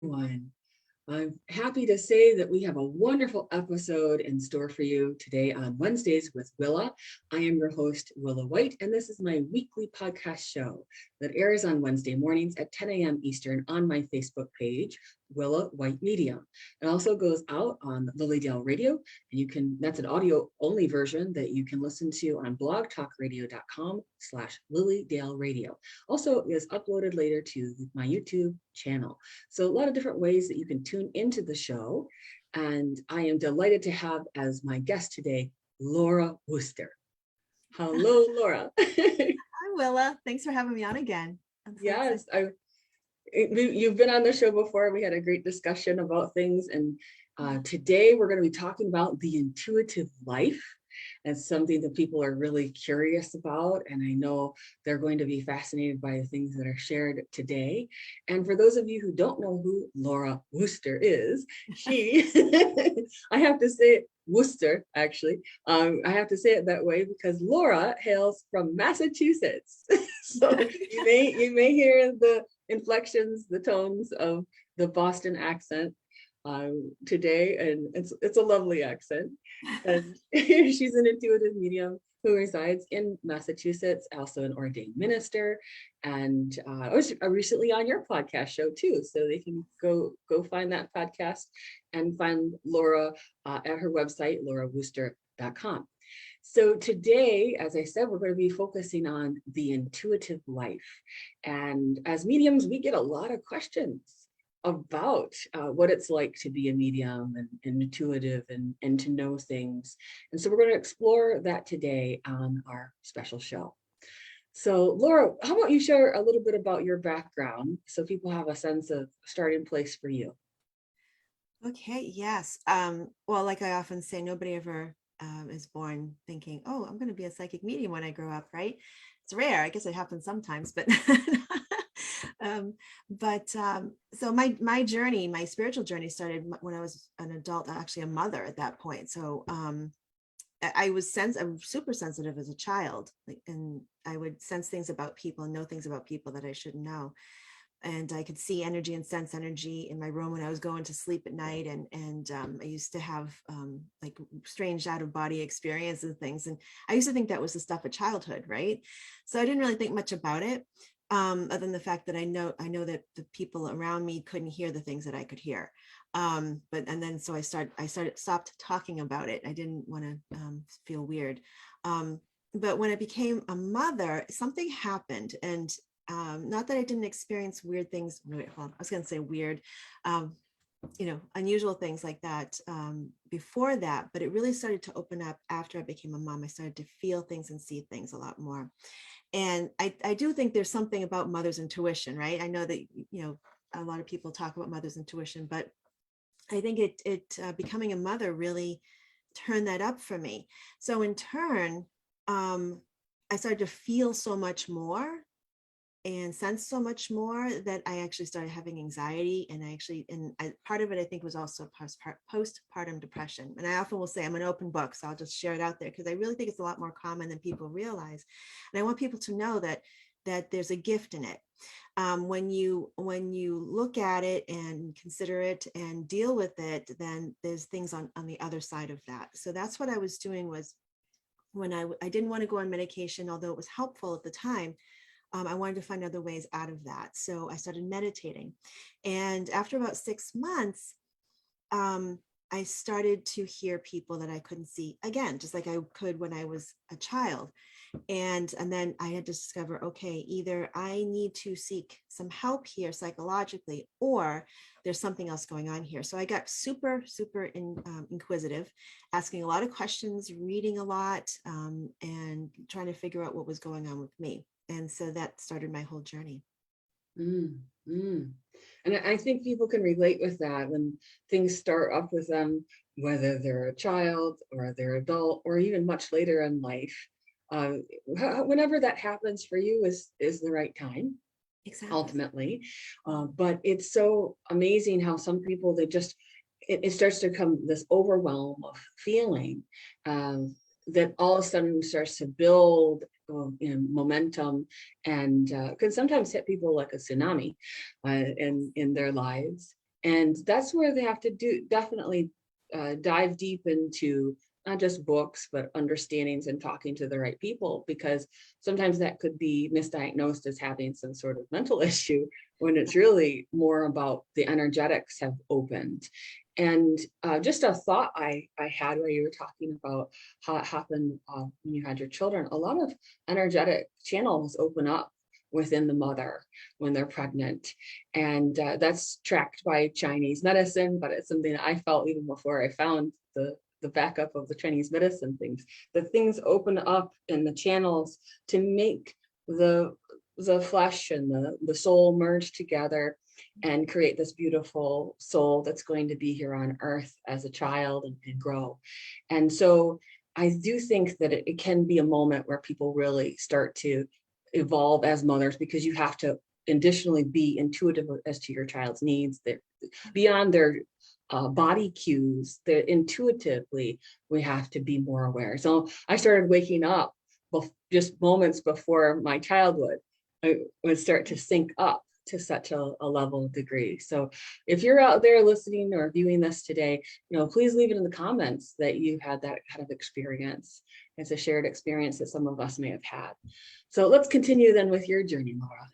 Everyone. I'm happy to say that we have a wonderful episode in store for you today on Wednesdays with Willa. I am your host, Willa White, and this is my weekly podcast show that airs on Wednesday mornings at 10 a.m. Eastern on my Facebook page, Willa White Media. It also goes out on Lilydale Radio, and that's an audio only version that you can listen to on blogtalkradio.com/Lilydale Radio. Also is uploaded later to my YouTube channel. So a lot of different ways that you can tune into the show. And I am delighted to have as my guest today, Laura Wooster. Hello, Laura. Hi, Willa. Thanks for having me on again. I'm so Yes, excited. you've been on the show before. We had a great discussion about things. And today we're going to be talking about the intuitive life. That's something that people are really curious about. And I know they're going to be fascinated by the things that are shared today. And for those of you who don't know who Laura Wooster is, I have to say Worcester, actually. I have to say it that way because Laura hails from Massachusetts. So you may hear the inflections, the tones of the Boston accent today, and it's a lovely accent. And she's an intuitive medium who resides in Massachusetts, also an ordained minister. And I was recently on your podcast show too, so they can go find that podcast and find Laura at her website, laurawooster.com. So today, as I said, we're going to be focusing on the intuitive life. And as mediums, we get a lot of questions about what it's like to be a medium and intuitive and to know things. And so we're going to explore that today on our special show. So Laura, how about you share a little bit about your background so people have a sense of starting place for you? Okay, yes. Well, like I often say, nobody ever is born thinking, oh, I'm going to be a psychic medium when I grow up, right? It's rare. I guess it happens sometimes, but so my journey, my spiritual journey started when I was an adult, actually a mother at that point. So I'm super sensitive as a child, and I would sense things about people and know things about people that I shouldn't know. And I could see energy and sense energy in my room when I was going to sleep at night. And I used to have like strange out of body experiences and things. And I used to think that was the stuff of childhood, right? So I didn't really think much about it, other than the fact that I know that the people around me couldn't hear the things that I could hear. So I stopped talking about it. I didn't want to feel weird. But when I became a mother, something happened, and not that I didn't experience weird things. Well, I was going to say weird, unusual things like that before that, but it really started to open up after I became a mom. I started to feel things and see things a lot more. And I do think there's something about mother's intuition, right? I know that, a lot of people talk about mother's intuition, but I think it becoming a mother really turned that up for me. So in turn, I started to feel so much more and sense so much more that I actually started having anxiety. And part of it, I think, was also postpartum depression. And I often will say I'm an open book, so I'll just share it out there because I really think it's a lot more common than people realize. And I want people to know that there's a gift in it. When you look at it and consider it and deal with it, then there's things on the other side of that. So that's what I was doing, was when I didn't want to go on medication, although it was helpful at the time. I wanted to find other ways out of that. So I started meditating. And after about 6 months, I started to hear people that I couldn't see again, just like I could when I was a child. And then I had to discover, okay, either I need to seek some help here psychologically, or there's something else going on here. So I got super, super inquisitive, asking a lot of questions, reading a lot, and trying to figure out what was going on with me. And so that started my whole journey. Mm, mm. And I think people can relate with that when things start up with them, whether they're a child or they're adult or even much later in life. Whenever that happens for you is the right time, Exactly. ultimately. But it's so amazing how some people, it starts to come this overwhelm of feeling that all of a sudden starts to build momentum, and can sometimes hit people like a tsunami in their lives. And that's where they have to definitely dive deep into not just books, but understandings and talking to the right people, because sometimes that could be misdiagnosed as having some sort of mental issue when it's really more about the energetics have opened. And just a thought I had while you were talking about how it happened when you had your children, a lot of energetic channels open up within the mother when they're pregnant. And that's tracked by Chinese medicine, but it's something that I felt even before I found the backup of the Chinese medicine things. The things open up in the channels to make the flesh and the soul merge together and create this beautiful soul that's going to be here on earth as a child and grow. And so I do think that it can be a moment where people really start to evolve as mothers, because you have to additionally be intuitive as to your child's needs. They're beyond their body cues, that intuitively we have to be more aware. So I started waking up just moments before my child would start to sync up to such a level of degree. So if you're out there listening or viewing this today, please leave it in the comments that you had that kind of experience. It's a shared experience that some of us may have had. So let's continue then with your journey, Laura.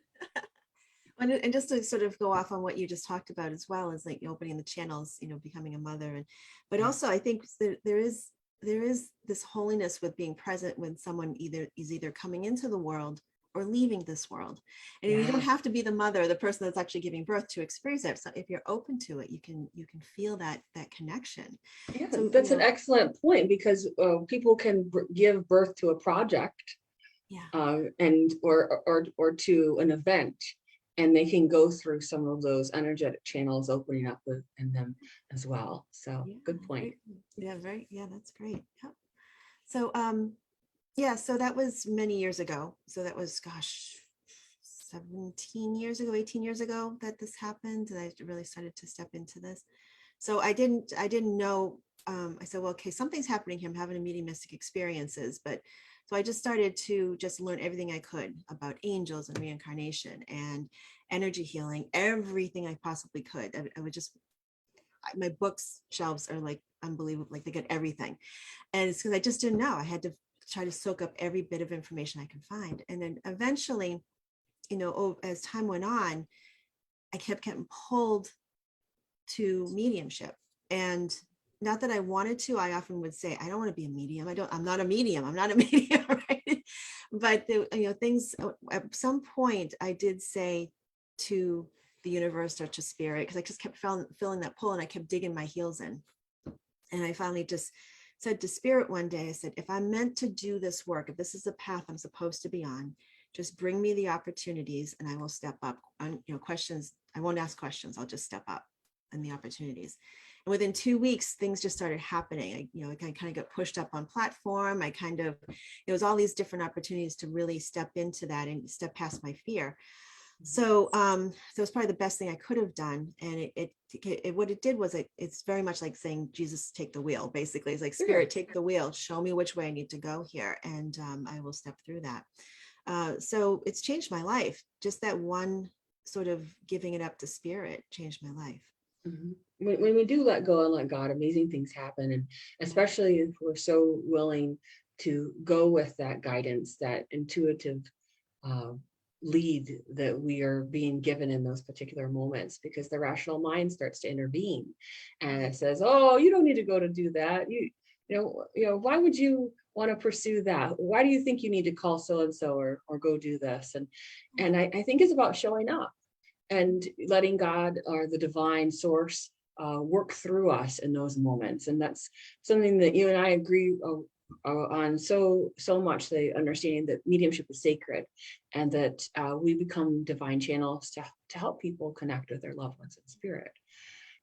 And just to sort of go off on what you just talked about as well, as like opening the channels, becoming a mother, but also I think there is this holiness with being present when someone is either coming into the world or leaving this world. And you don't have to be the mother, the person that's actually giving birth, to experience it. So if you're open to it, you can feel that connection. Yeah, so, that's an excellent point, because people can give birth to a project, and or to an event, and they can go through some of those energetic channels opening up in them as well. So good point. That's great. Yeah. So so that was many years ago. So that was 17 years ago, 18 years ago that this happened, and I really started to step into this. So I didn't know. I said, well, okay, something's happening here. I'm having a mediumistic experiences, but so I just started to just learn everything I could about angels and reincarnation and energy healing, everything I possibly could. I would just, my books shelves are like unbelievable, like they get everything. And it's because I just didn't know. I had to try to soak up every bit of information I could find. And then eventually, as time went on, I kept getting pulled to mediumship. And not that I wanted to, I often would say, I don't want to be a medium. I'm not a medium. I'm not a medium, right? But things, at some point I did say to the universe or to spirit, because I just kept feeling that pull, and I kept digging my heels in. And I finally just said to spirit one day, I said, if I'm meant to do this work, if this is the path I'm supposed to be on, just bring me the opportunities and I will step up. On questions, I won't ask questions. I'll just step up in the opportunities. And within 2 weeks, things just started happening. I kind of got pushed up on platform. It was all these different opportunities to really step into that and step past my fear. So it was probably the best thing I could have done. And what it did was it's very much like saying, Jesus, take the wheel. Basically, it's like, spirit, take the wheel, show me which way I need to go here. And I will step through that. So it's changed my life. Just that one sort of giving it up to spirit changed my life. Mm-hmm. When we do let go and let God, amazing things happen. And especially if we're so willing to go with that guidance, that intuitive lead that we are being given in those particular moments, because the rational mind starts to intervene and it says, oh, you don't need to go to do that. Why would you want to pursue that? Why do you think you need to call so-and-so or go do this? And I think it's about showing up and letting God or the divine source work through us in those moments. And that's something that you and I agree on so much, the understanding that mediumship is sacred, and that we become divine channels to help people connect with their loved ones in spirit.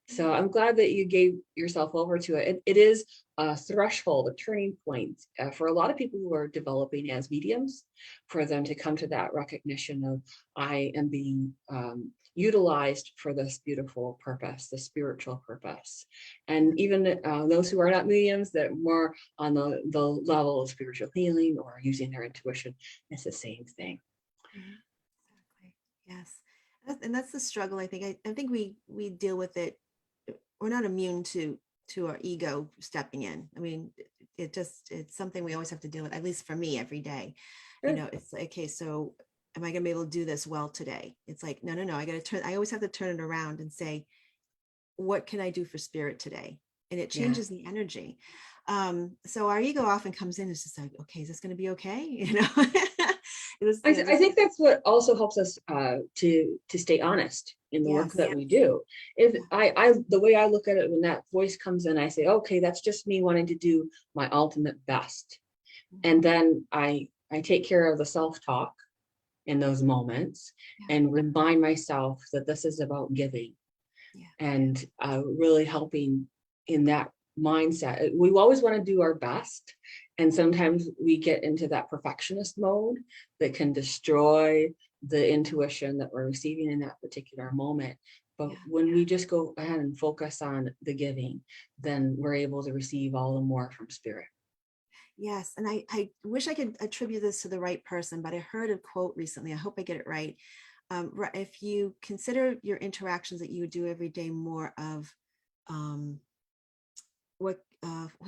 So I'm glad that you gave yourself over to it. It is a threshold, a turning point for a lot of people who are developing as mediums, for them to come to that recognition of, I am being utilized for this beautiful purpose, the spiritual purpose. And even those who are not mediums, that more on the level of spiritual healing or using their intuition, it's the same thing. Exactly. Yes. And that's the struggle. I think I think we deal with it. We're not immune to our ego stepping in. I mean, it's something we always have to deal with, at least for me, every day. You Sure. know, it's like, okay, so am I gonna be able to do this well today? It's like, no, no, no. I always have to turn it around and say, what can I do for spirit today? And it Yeah. changes the energy. So our ego often comes in, it's just like, okay, is this going to be okay? You know, I think that's what also helps us to stay honest in the work yes, that we do. If yeah, I the way I look at it, when that voice comes in, I say, okay, that's just me wanting to do my ultimate best. And mhm, then I take care of the self-talk in those moments yeah, and remind myself that this is about giving yeah, and really helping in that mindset. We always want to do our best. And sometimes we get into that perfectionist mode that can destroy the intuition that we're receiving in that particular moment. But yeah. when we just go ahead and focus on the giving, then we're able to receive all the more from spirit. Yes. And I wish I could attribute this to the right person, but I heard a quote recently. I hope I get it right. If you consider your interactions that you do every day more of um, what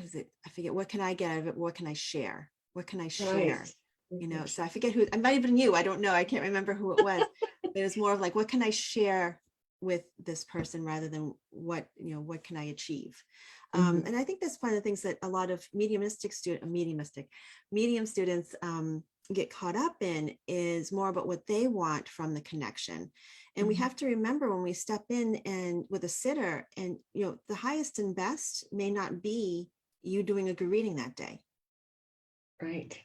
is it? I forget. What can I get out of it? What can I share? What can I Right. share? You know, so I forget who, I might even you. I don't know. I can't remember who it was. But it was more of like, what can I share with this person rather than what, you know, what can I achieve? Mhm. And I think that's one of the things that a lot of medium students get caught up in is more about what they want from the connection. And we Mhm. have to remember when we step in and with a sitter, and you know, the highest and best may not be you doing a good reading that day. Right.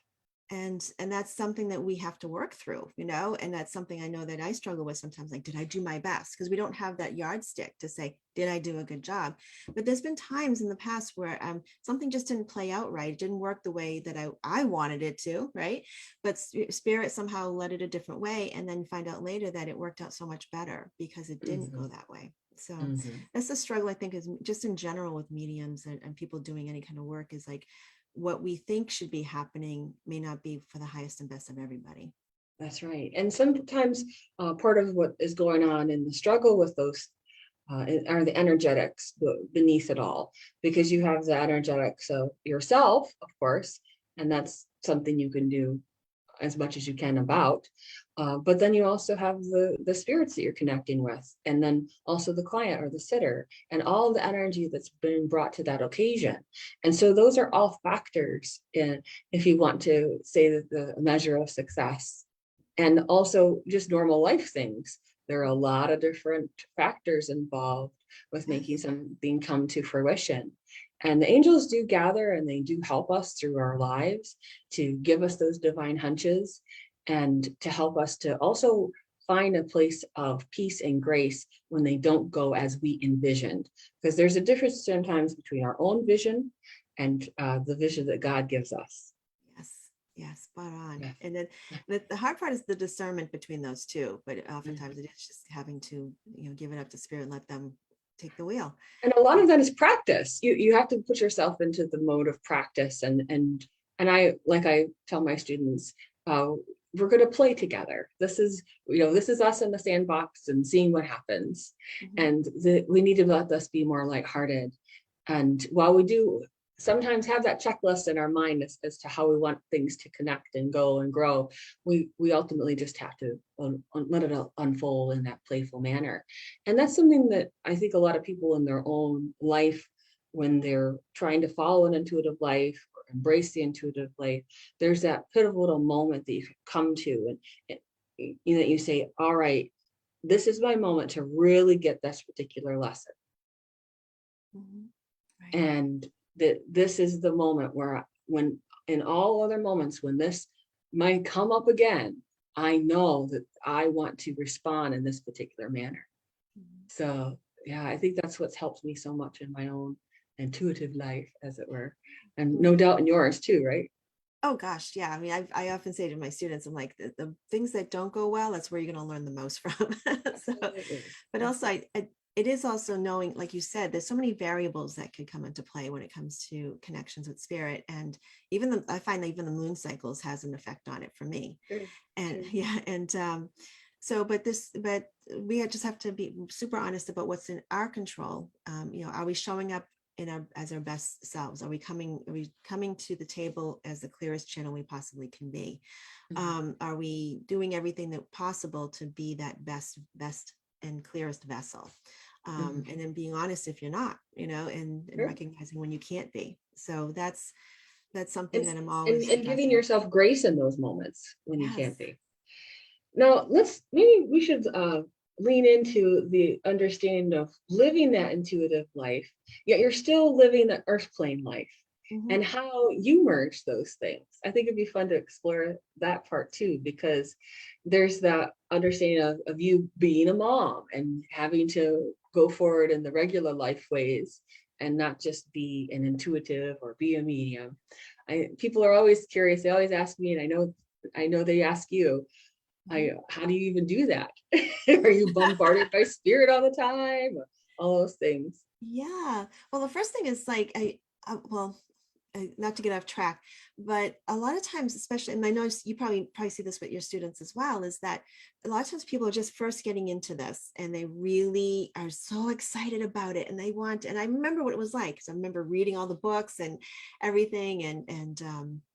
And that's something that we have to work through, you know, and that's something I know that I struggle with sometimes, like, did I do my best? Because we don't have that yardstick to say, did I do a good job? But there's been times in the past where something just didn't play out right. It didn't work the way that I wanted it to, right? But spirit somehow led it a different way, and then find out later that it worked out so much better because it didn't go Mhm. that way. So Mhm. that's the struggle, I think, is just in general with mediums and people doing any kind of work, is like, what we think should be happening may not be for the highest and best of everybody. That's right. And sometimes part of what is going on in the struggle with those are the energetics beneath it all, because you have the energetics of yourself, of course, and that's something you can do as much as you can about. But then you also have the spirits that you're connecting with, and then also the client or the sitter, and all the energy that's been brought to that occasion. And so those are all factors in, if you want to say that the measure of success, and also just normal life things. There are a lot of different factors involved with making Yes. something come to fruition. And the angels do gather and they do help us through our lives to give us those divine hunches and to help us to also find a place of peace and grace when they don't go as we envisioned. Because there's a difference sometimes between our own vision and the vision that God gives us. Yes. Yes. Spot on. Yeah. And then the hard part is the discernment between those two. But Mhm. oftentimes it is just having to, you know, give it up to spirit and let them take the wheel. And a lot Yeah. of that is practice. You have to put yourself into the mode of practice, and I, like I tell my students, uh, we're going to play together. This is, this is us in the sandbox and seeing what happens. Mhm. And we need to let this be more lighthearted. And while we do sometimes have that checklist in our mind as to how we want things to connect and go and grow, we ultimately just have to let it unfold in that playful manner. And that's something that I think a lot of people in their own life, when they're trying to follow an intuitive life or embrace the intuitive life, there's that pivotal moment that you come to, and that you say, all right, this is my moment to really get this particular lesson. Mhm. Right. And that this is the moment where when in all other moments when this might come up again, I know that I want to respond in this particular manner. Mhm. So yeah, I think that's what's helped me so much in my own intuitive life, as it were. And no Mhm. doubt in yours too, right? Oh gosh, yeah. I mean, I often say to my students, I'm like, the things that don't go well, that's where you're going to learn the most from. So, Absolutely. but also, Absolutely. it is also knowing, like you said, there's so many variables that could come into play when it comes to connections with spirit, and I find that even the moon cycles has an effect on it for me. True. And True. yeah, and So, but we just have to be super honest about what's in our control. Are we showing up as our best selves? Are we coming to the table as the clearest channel we possibly can be? Are we doing everything that possible to be that best and clearest vessel? And then being honest if you're not, and Sure. recognizing when you can't be. So that's something It's, that I'm always and giving addressing. yourself grace in those moments when you Yes. can't be. Now, maybe we should lean into the understanding of living that intuitive life, yet you're still living the earth plane life, Mm-hmm. and how you merge those things. I think it'd be fun to explore that part too, because there's that understanding of you being a mom and having to go forward in the regular life ways and not just be an intuitive or be a medium. People are always curious. They always ask me, and I know they ask you, how do you even do that? Are you bombarded by spirit all the time? All those things. Yeah. Well, the first thing is like, not to get off track, but a lot of times, especially, and I know you probably see this with your students as well, is that a lot of times people are just first getting into this and they really are so excited about it and and I remember what it was like. So I remember reading all the books and everything and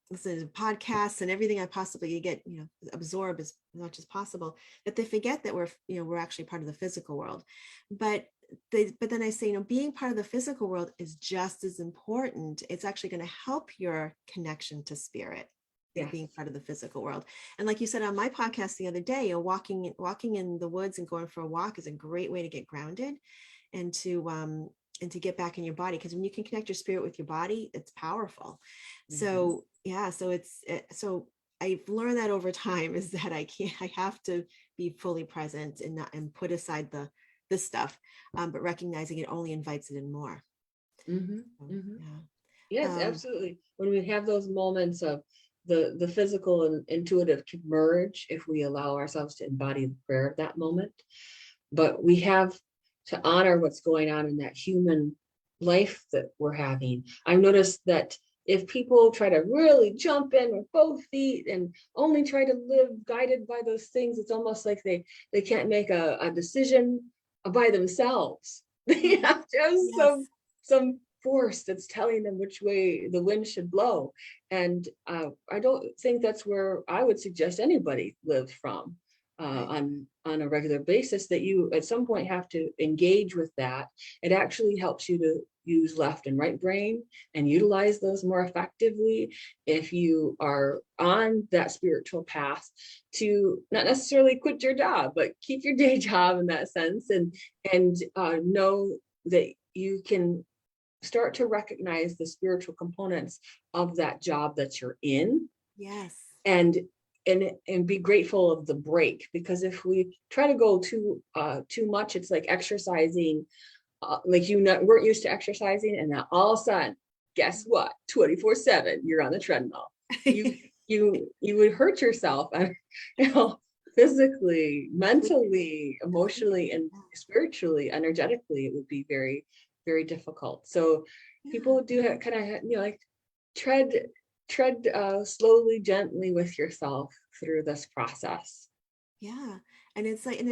listening to podcasts and everything I possibly get, absorb as much as possible, that they forget that we're actually part of the physical world. But then I say, being part of the physical world is just as important. It's actually going to help your connection to spirit, Yes. being part of the physical world. And like you said on my podcast the other day, walking in the woods and going for a walk is a great way to get grounded and to get back in your body. Because when you can connect your spirit with your body, it's powerful. So yeah, so I've learned that over time is that I have to be fully present and put aside this stuff, but recognizing it only invites it in more. Yeah. Yes, absolutely. When we have those moments of the physical and intuitive can merge if we allow ourselves to embody the prayer of that moment. But we have to honor what's going on in that human life that we're having. I've noticed that if people try to really jump in with both feet and only try to live guided by those things, it's almost like they can't make a decision by themselves. They have to have Yes. some force that's telling them which way the wind should blow. And I don't think that's where I would suggest anybody lives from on a regular basis, that you at some point have to engage with that. It actually helps you to use left and right brain and utilize those more effectively if you are on that spiritual path, to not necessarily quit your job, but keep your day job in that sense, and know that you can start to recognize the spiritual components of that job that you're in. Yes. And be grateful of the break, because if we try to go too much, it's like exercising, like weren't used to exercising, and now all of a sudden, guess what, 24/7 you're on the treadmill. You would hurt yourself, physically, mentally, emotionally, and spiritually, energetically. It would be very, very difficult. So people do kind of like tread slowly, gently with yourself through this process. Yeah. And it's like,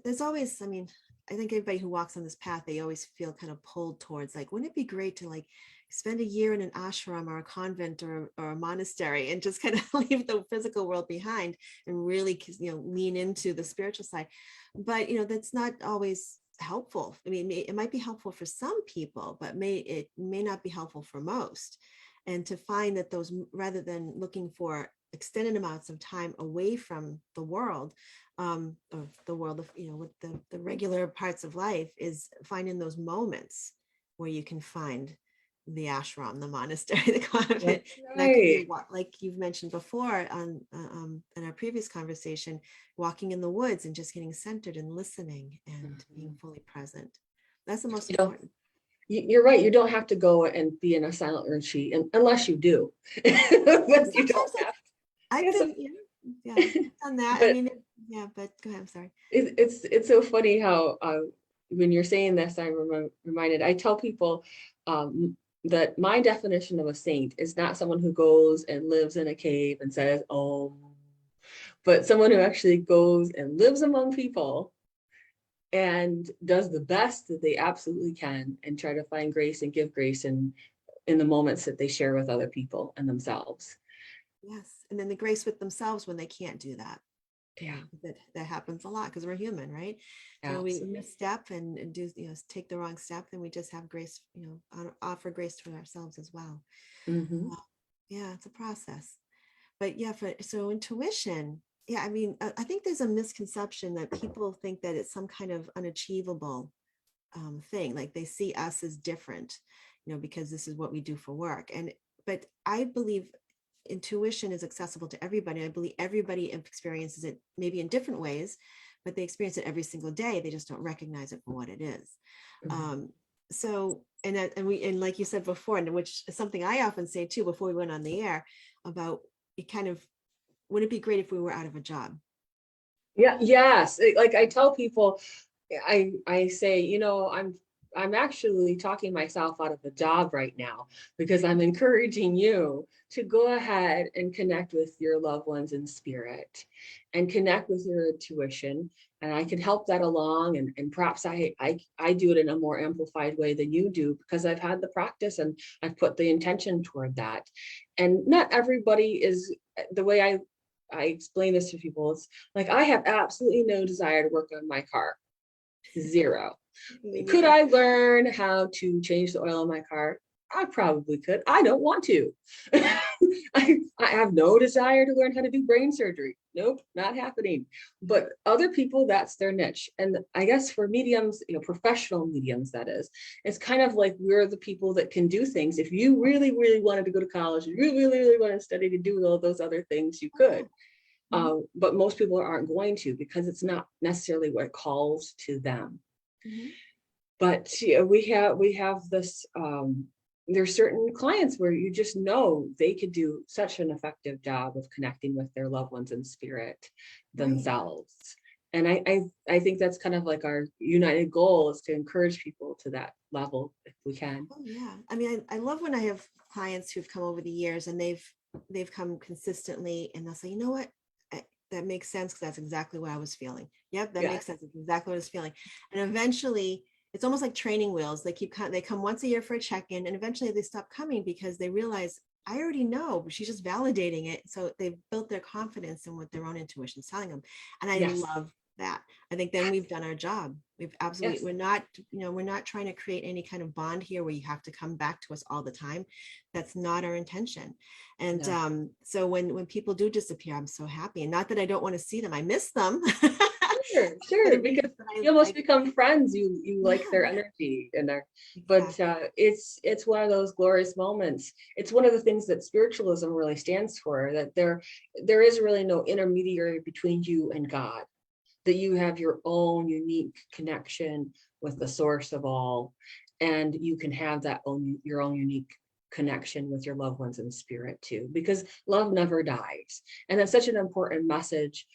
there's always, I think everybody who walks on this path, they always feel kind of pulled towards like, wouldn't it be great to like spend a year in an ashram or a convent or a monastery and just kind of leave the physical world behind and really, lean into the spiritual side. But, that's not always helpful. It might be helpful for some people, but it may not be helpful for most. And to find that those, rather than looking for extended amounts of time away from the world, of with the regular parts of life, is finding those moments where you can find the ashram, the monastery, the convent. That's That could be right. like you've mentioned before in our previous conversation, walking in the woods and just getting centered and listening and being fully present. That's the most important. You're right. You don't have to go and be in a silent retreat unless you do. But you don't have to. I've Yes, been, I've done that. but But go ahead. I'm sorry. it's so funny how when you're saying this, I'm reminded. I tell people that my definition of a saint is not someone who goes and lives in a cave and says, "Oh," but someone who actually goes and lives among people and does the best that they absolutely can and try to find grace and give grace in the moments that they share with other people and themselves. Yes. And then the grace with themselves when they can't do that. Yeah, That happens a lot because we're human, right? So we absolutely. misstep and do, take the wrong step, then we just have grace, offer grace to ourselves as well. Mm-hmm. Yeah, it's a process. But yeah, so intuition, yeah, I mean, I think there's a misconception that people think that it's some kind of unachievable thing. Like they see us as different, because this is what we do for work. But I believe intuition is accessible to everybody. I believe everybody experiences it maybe in different ways, but they experience it every single day. They just don't recognize it for what it is. Mm-hmm. Um, so, and like you said before, and which is something I often say too, before we went on the air, about it kind of, would it be great if we were out of a job? Yeah, yes. Like I tell people, I say, I'm actually talking myself out of a job right now because I'm encouraging you to go ahead and connect with your loved ones in spirit and connect with your intuition. And I can help that along. And perhaps I do it in a more amplified way than you do because I've had the practice and I've put the intention toward that. And not everybody is the way I explain this to people. It's like I have absolutely no desire to work on my car. Zero. Me Could neither. I learn how to change the oil in my car? I probably could. I don't want to. I have no desire to learn how to do brain surgery. Nope, not happening. But other people, that's their niche. And I guess for mediums, professional mediums, that is, it's kind of like we're the people that can do things. If you really, really wanted to go to college, you really, really want to study to do all those other things, you could. Mhm, But most people aren't going to because it's not necessarily what calls to them. mhm. But yeah, we have this there's certain clients where you just know they could do such an effective job of connecting with their loved ones in spirit Right. themselves. And I think that's kind of like our united goal is to encourage people to that level if we can. Oh yeah. I mean, I love when I have clients who've come over the years and they've come consistently and they'll say, you know what? That makes sense because that's exactly what I was feeling. Yep, that makes Yes. sense. It's exactly what I was feeling. And eventually it's almost like training wheels. They come once a year for a check-in and eventually they stop coming because they realize I already know, but she's just validating it. So they've built their confidence in what their own intuition is telling them. And I Yes. love that. I think then we've done our job. We've absolutely, Yes. we're not trying to create any kind of bond here where you have to come back to us all the time. That's not our intention. And No. so when people do disappear, I'm so happy. And not that I don't want to see them. I miss them. Sure, But sure, it means because that you almost I become friends. You like yeah, their energy and their, but exactly. it's one of those glorious moments. It's one of the things that spiritualism really stands for, that there is really no intermediary between you and God, that you have your own unique connection with the source of all, and you can have your own unique connection with your loved ones in spirit too, because love never dies. And that's such an important message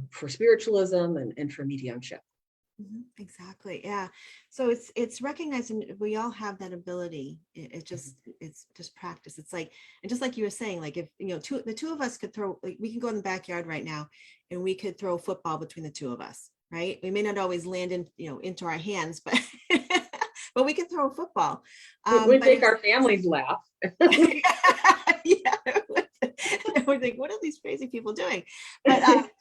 for spiritualism and for mediumship. Exactly. Yeah. So it's recognizing we all have that ability. It's just practice. It's like, and just like you were saying, like if the two of us could throw, like we can go in the backyard right now and we could throw a football between the two of us, right? We may not always land into our hands, but but we can throw a football. We But make it's our families laugh. yeah, we think, what are these crazy people doing? But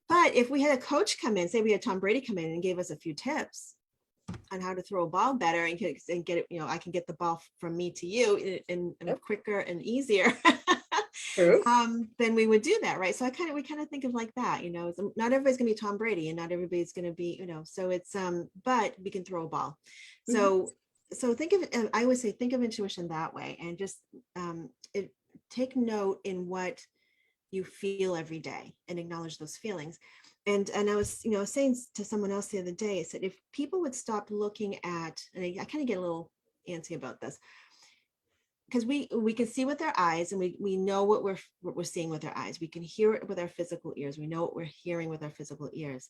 but if we had a coach come in, say we had Tom Brady come in and gave us a few tips on how to throw a ball better and get it, I can get the ball from me to you and Yep, quicker and easier. true. Then we would do that, right? So we kind of think of like that, not everybody's gonna be Tom Brady and not everybody's gonna be, so it's but we can throw a ball. Mhm. So think of it, I always say think of intuition that way and just it take note in what you feel every day and acknowledge those feelings. And I was, saying to someone else the other day, I said, if people would stop looking at, and I kind of get a little antsy about this, because we can see with our eyes and we know what we're seeing with our eyes. We can hear it with our physical ears. We know what we're hearing with our physical ears.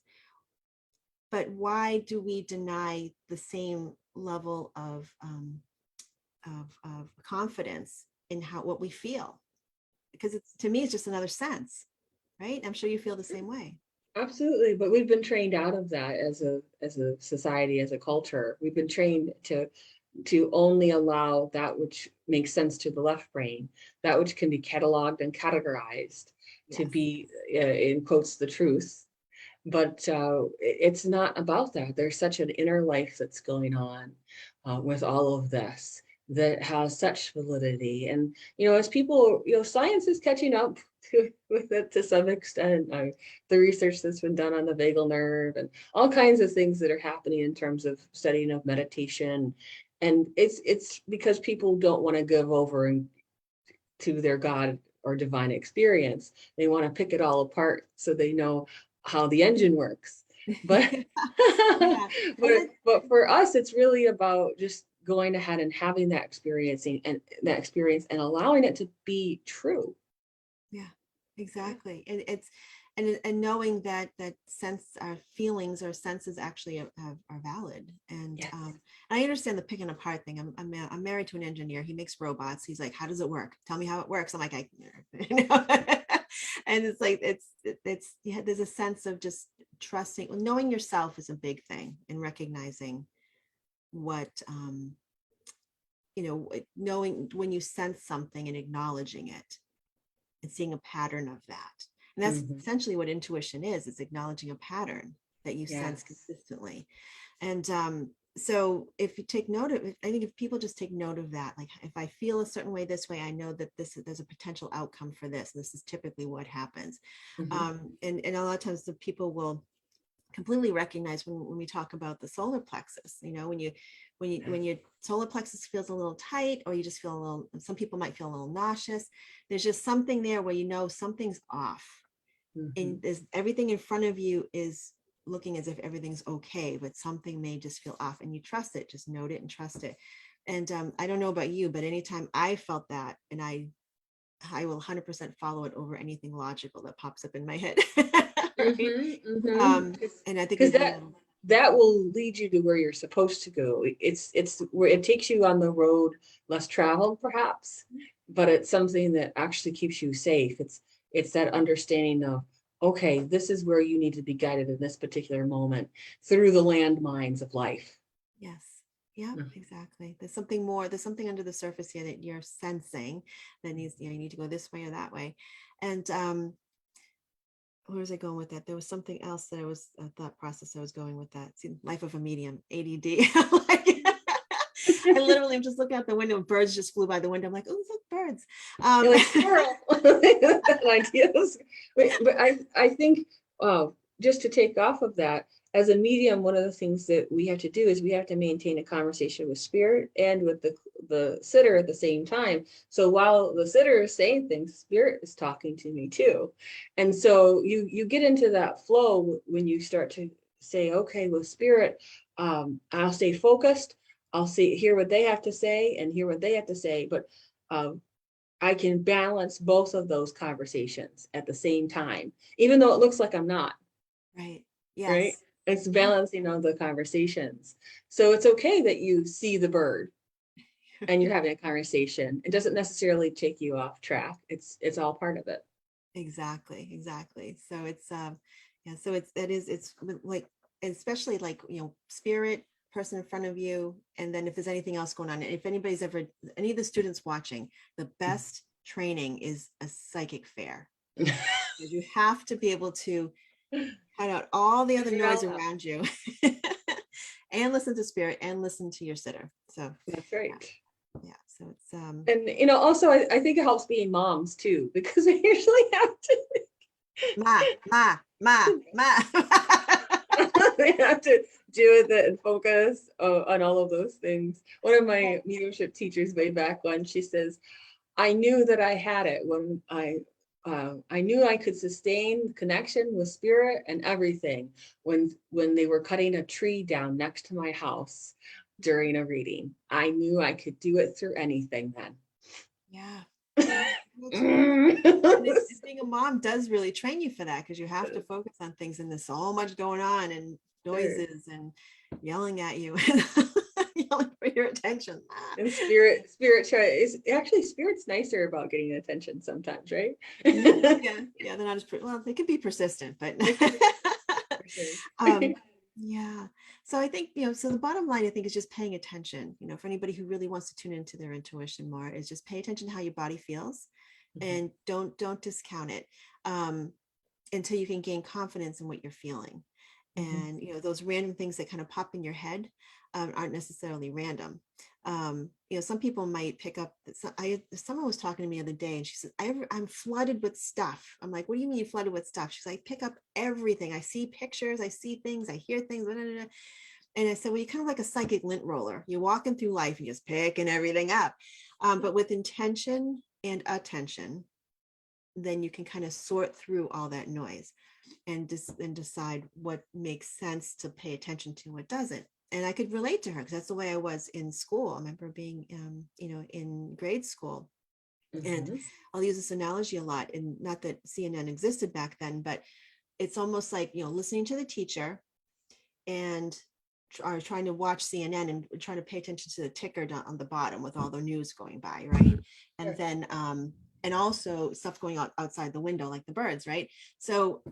But why do we deny the same level of confidence in what we feel? Because it's, to me, it's just another sense. right? I'm sure you feel the same way. Absolutely, but we've been trained out of that as a society, as a culture. We've been trained to only allow that which makes sense to the left brain, that which can be cataloged and categorized to Yes. be, in quotes, the truth. But it's not about that. There's such an inner life that's going on with all of this that has such validity. And, as people, science is catching up with it to some extent. The research that's been done on the vagal nerve and all kinds of things that are happening in terms of studying of meditation. And it's because people don't want to give over to their God or divine experience. They want to pick it all apart so they know how the engine works. But Yeah. but for us, it's really about just going ahead and having that experience and allowing it to be true. Yeah, exactly. And and knowing that sense, our feelings or senses actually are valid. And Yes. I understand the picking apart thing. I'm married to an engineer. He makes robots. He's like, how does it work? Tell me how it works. I'm like, and it's like it's yeah, there's a sense of just trusting. Knowing yourself is a big thing, and recognizing what knowing when you sense something and acknowledging it and seeing a pattern of that. And that's Mhm. essentially what intuition is. It's acknowledging a pattern that you sense Yes. consistently. And so if you take note of it, I think if people just take note of that, like if I feel a certain way this way, I know that there's a potential outcome for this. This is typically what happens. Mhm. And a lot of times the people will completely recognize when we talk about the solar plexus, when your solar plexus feels a little tight, or you just feel a little, some people might feel a little nauseous. There's just something there where something's off, and Mhm. there's everything in front of you is looking as if everything's okay, but something may just feel off, and you trust it. Just note it and trust it. And I don't know about you, but anytime I felt that, and I will 100% follow it over anything logical that pops up in my head. Right? Mhm. Mhm. And I think we Because have a that little, that will lead you to where you're supposed to go. It's where it takes you on the road less traveled, perhaps, but it's something that actually keeps you safe. It's that understanding of, okay, this is where you need to be guided in this particular moment through the landmines of life. yes. Yeah, Mhm. exactly. There's something more, there's something under the surface here that you're sensing that needs, you need to go this way or that way. And where was I going with that? There was something else that I was a thought process I was going with that. See, life of a medium, ADD. Like, I literally am just looking out the window. Birds just flew by the window. I'm like, oh, look, birds. You're like squirrel. That idea is, but I think just to take off of that, as a medium, one of the things that we have to do is we have to maintain a conversation with spirit and with the sitter at the same time. So while the sitter is saying things, spirit is talking to me too. And so you get into that flow when you start to say, okay, with spirit, I'll stay focused. I'll hear what they have to say and hear what they have to say. But um, I can balance both of those conversations at the same time, even though it looks like I'm not, Right. right? Yes. It's Yeah. balancing of the conversations. So it's okay that you see the bird and you're having a conversation. It doesn't necessarily take you off track. It's all part of it. Exactly. Exactly. So it's yeah, so it's like, especially like, spirit, person in front of you, and then if there's anything else going on, if anybody's ever, any of the students watching, the best training is a psychic fair, because you have to be able to cut out all the other Figure it noise all out. around you and listen to spirit and listen to your sitter. So That's right. yeah, so it's And also I think it helps being moms too, because we usually have ma ma ma ma. we have to do with it and focus on all of those things. One of my mediumship teachers way back when, she says, I knew that I had it when I knew I could sustain connection with spirit and everything when they were cutting a tree down next to my house during a reading. I knew I could do it through anything then. Yeah, yeah, that's true. And being a mom does really train you for that, because you have to focus on things, and there's so much going on and noises and yelling at you. yelling for your attention. And spirit's nicer about getting attention sometimes, right? Yeah, they're not as, well, they can be persistent, but They can be for sure. um, yeah. So I think, so the bottom line, I think, is just paying attention, for anybody who really wants to tune into their intuition more, is just pay attention to how your body feels, Mhm, and don't discount it, until you can gain confidence in what you're feeling. mhm. And, those random things that kind of pop in your head, aren't necessarily random. Some people might pick up, someone was talking to me the other day, and she said, I'm flooded with stuff. I'm like, what do you mean you flooded with stuff? She's like, I pick up everything. I see pictures, I see things, I hear things, blah, blah, blah. And I said, well, you're kind of like a psychic lint roller. You're walking through life and just picking everything up. But with intention and attention, then you can kind of sort through all that noise and decide what makes sense to pay attention to, what doesn't. And I could relate to her, because that's the way I was in school. I remember being, in grade school. And Mhm. I'll use this analogy a lot, and not that CNN existed back then, but it's almost like, listening to the teacher and are trying to watch CNN and trying to pay attention to the ticker down on the bottom with all the news going by, right? And Sure. then and also stuff going on outside the window, like the birds, right? So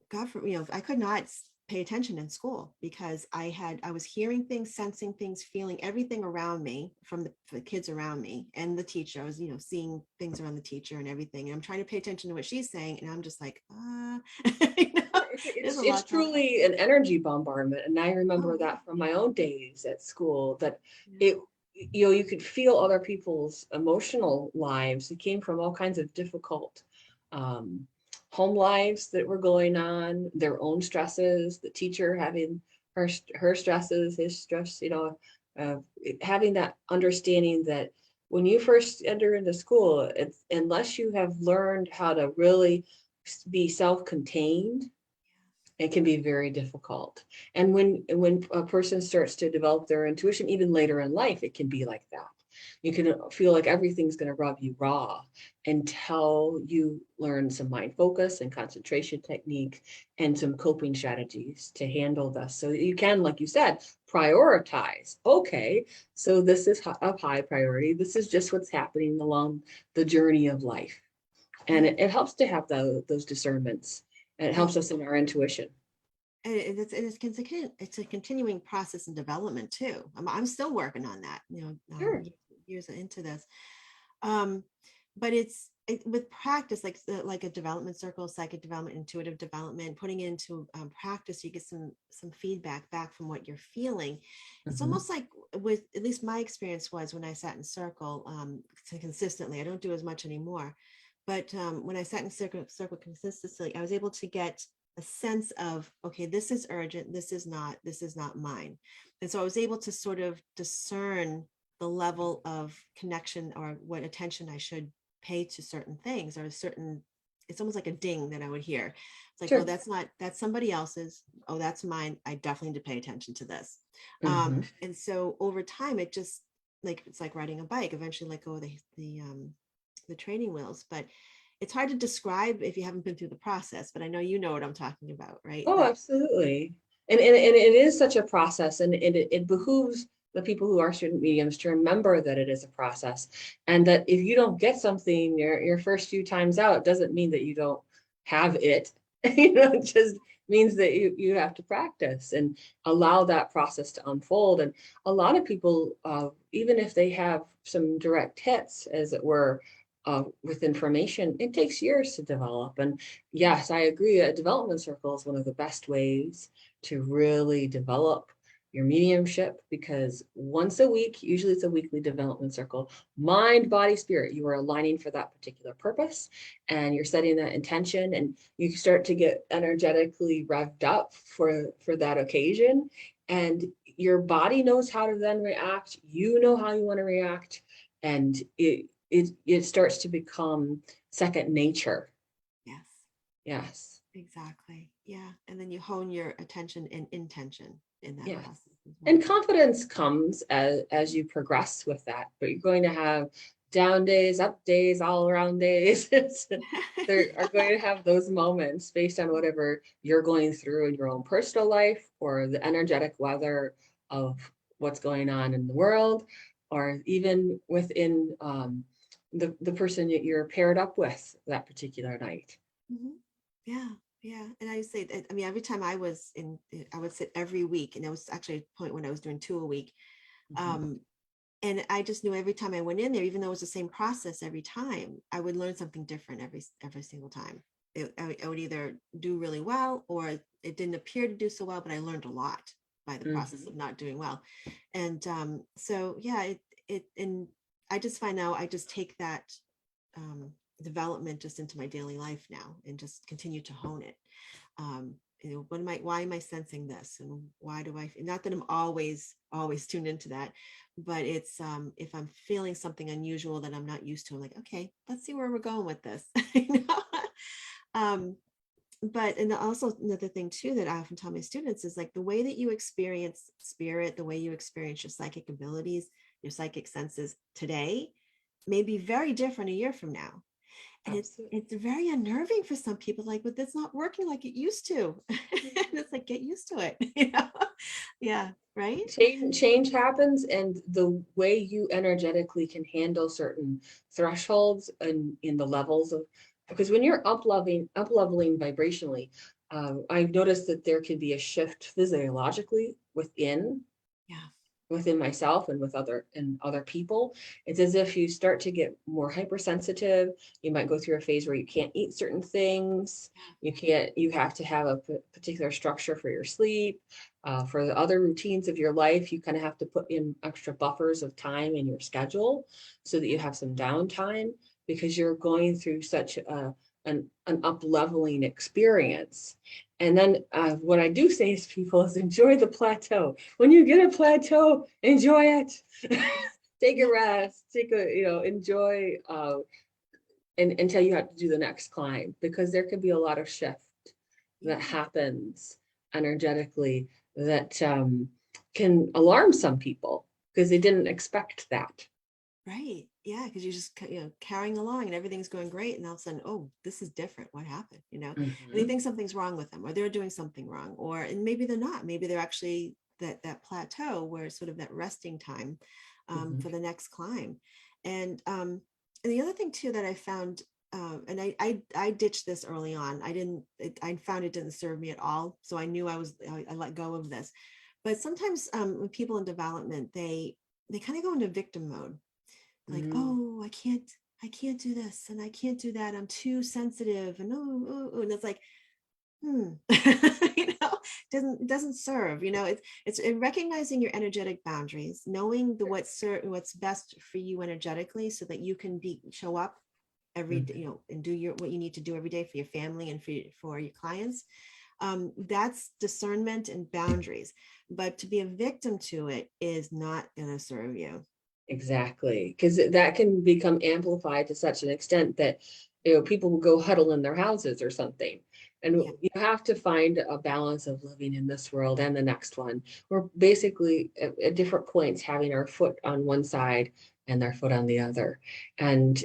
God, I could not pay attention in school, because I was hearing things, sensing things, feeling everything around me from the kids around me and the teacher. I was, seeing things around the teacher and everything. And I'm trying to pay attention to what she's saying. And I'm just like, Sure. there's It's a it's lot going on. truly an energy bombardment, and I remember Oh, that from yeah. my own days at school. That Yeah. it, you could feel other people's emotional lives. It came from all kinds of difficult um, home lives that were going on, their own stresses, the teacher having her stresses, his stress. Having that understanding that when you first enter into school, unless you have learned how to really be self-contained, it can be very difficult. And when a person starts to develop their intuition, even later in life, it can be like that. You can feel like everything's going to rub you raw until you learn some mind focus and concentration technique and some coping strategies to handle this. So you can, like you said, prioritize. Okay, so this is of high priority. This is just what's happening along the journey of life. And Yeah. it helps to have those discernments. And it helps Oh, us in our intuition. it's a continuing process and development too. I'm still working on that, Sure. years into this. Um, but with practice, like a development circle, psychic development, intuitive development, putting it into practice, you get some feedback back from what you're feeling. It's Mhm. almost like, with at least my experience was, when I sat in circle consistently. I don't do as much anymore, but when I sat in circle consistently, I was able to get a sense of, okay, this is urgent, this is not mine. And so I was able to sort of discern the level of connection, or what attention I should pay to certain things, or it's almost like a ding that I would hear. It's like, oh, Sure. that's somebody else's. Oh, that's mine. I definitely need to pay attention to this. Mhm. And so over time, it's like riding a bike. Eventually let go of the training wheels, but it's hard to describe if you haven't been through the process, but I know you know what I'm talking about, right? Oh, That absolutely. And it is such a process, and it behooves the people who are student mediums to remember that it is a process, and that if you don't get something your first few times out, it doesn't mean that you don't have it. It just means that you have to practice and allow that process to unfold. And a lot of people, even if they have some direct hits, as it were, with information, it takes years to develop. And yes, I agree. A development circle is one of the best ways to really develop your mediumship, because once a week, usually it's a weekly development circle, mind, body, spirit, you are aligning for that particular purpose, and you're setting that intention, and you start to get energetically revved up for that occasion. And your body knows how to then react. You know how you want to react. And it starts to become second nature. Yes, Yes. exactly. Yeah. And then you hone your attention and intention in that Yes. process as And well. confidence comes as you progress with that, but you're going to have down days, up days, all around days. There are going to have those moments based on whatever you're going through in your own personal life, or the energetic weather of what's going on in the world, or even within the person that you're paired up with that particular night. Mhm. Yeah, yeah. And I say that, I mean, every time I was in, I would sit every week, and there was actually a point when I was doing 2 a week. Mhm. Um, and I just knew every time I went in there, even though it was the same process every time, I would learn something different every single time. I would either do really well, or it didn't appear to do so well, but I learned a lot by the process Mhm. of not doing well. And so yeah, and I just find out I just take that um, development just into my daily life now, and just continue to hone it. Why am I sensing this, and why do I, not that I'm always tuned into that, but it's if I'm feeling something unusual that I'm not used to, I'm like, okay, let's see where we're going with this. You know? um but and also another thing too that I often tell my students is like, the way that you experience spirit, the way you experience your psychic abilities, your psychic senses today may be very different a year from now. And Absolutely. it's very unnerving for some people, like, but that's not working like it used to. And it's like, get used to it. Yeah, right. Change happens, and the way you energetically can handle certain thresholds and in the levels of, because when you're up leveling vibrationally, I've noticed that there can be a shift physiologically Yeah. within myself and with other people. It's as if you start to get more hypersensitive. You might go through a phase where you can't eat certain things. You have to have a particular structure for your sleep. For the other routines of your life, you kind of have to put in extra buffers of time in your schedule so that you have some downtime, because you're going through such an up leveling experience. And then what I do say to people is enjoy the plateau. When you get a plateau, enjoy it. Take Yeah. a rest, enjoy, and until you have to do the next climb, because there could be a lot of shift that Yeah. happens energetically that can alarm some people because they didn't expect that. Right. Yeah. Because you're just carrying along and everything's going great. And all of a sudden, oh, this is different. What happened? And they Mhm. think something's wrong with them, or they're doing something wrong, and maybe they're not. Maybe they're actually that plateau where it's sort of that resting time Mhm. for the next climb. And the other thing too that I found, and I ditched this early on. I found it didn't serve me at all. So I knew I let go of this. But sometimes when people in development, they kind of go into victim mode, like, Mm. oh, I can't do this and I can't do that, I'm too sensitive, and and it's like, doesn't serve. It's in recognizing your energetic boundaries, knowing what's best for you energetically, so that you can show up every day, Mhm. and do what you need to do every day for your family and for your clients. That's discernment and boundaries. But to be a victim to it is not going to serve you. Exactly, because that can become amplified to such an extent that people will go huddle in their houses or something. And Yeah. you have to find a balance of living in this world and the next one. We're basically at different points having our foot on one side and their foot on the other. And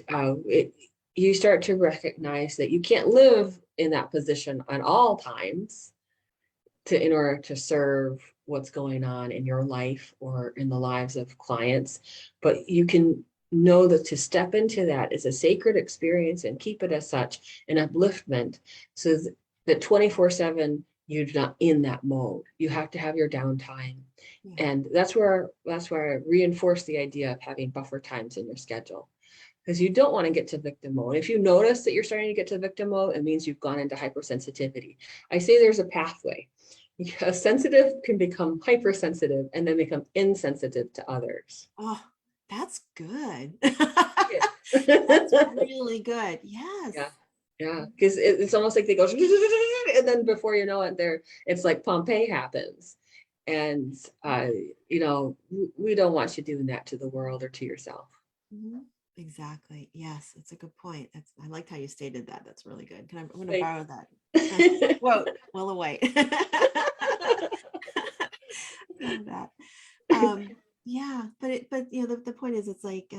you start to recognize that you can't live in that position at all times in order to serve what's going on in your life or in the lives of clients. But you can know that to step into that is a sacred experience and keep it as such an upliftment, so that 24/7 you're not in that mode. You have to have your downtime. Yeah. And that's where I reinforce the idea of having buffer times in your schedule, because you don't want to get to victim mode. If you notice that you're starting to get to victim mode, it means you've gone into hypersensitivity. I say there's a pathway, because sensitive can become hypersensitive and then become insensitive to others. Oh, that's good. Yeah. That's really good. Yes. Yeah. Yeah. Because it's almost like they go, and then before you know it, it's like Pompeii happens. And, we don't want you doing that to the world or to yourself. Mhm. Exactly. Yes, that's a good point. I liked how you stated that. That's really good. I'm going to Thanks. borrow that. Quote, well away. Love that. Yeah, but the point is, it's like,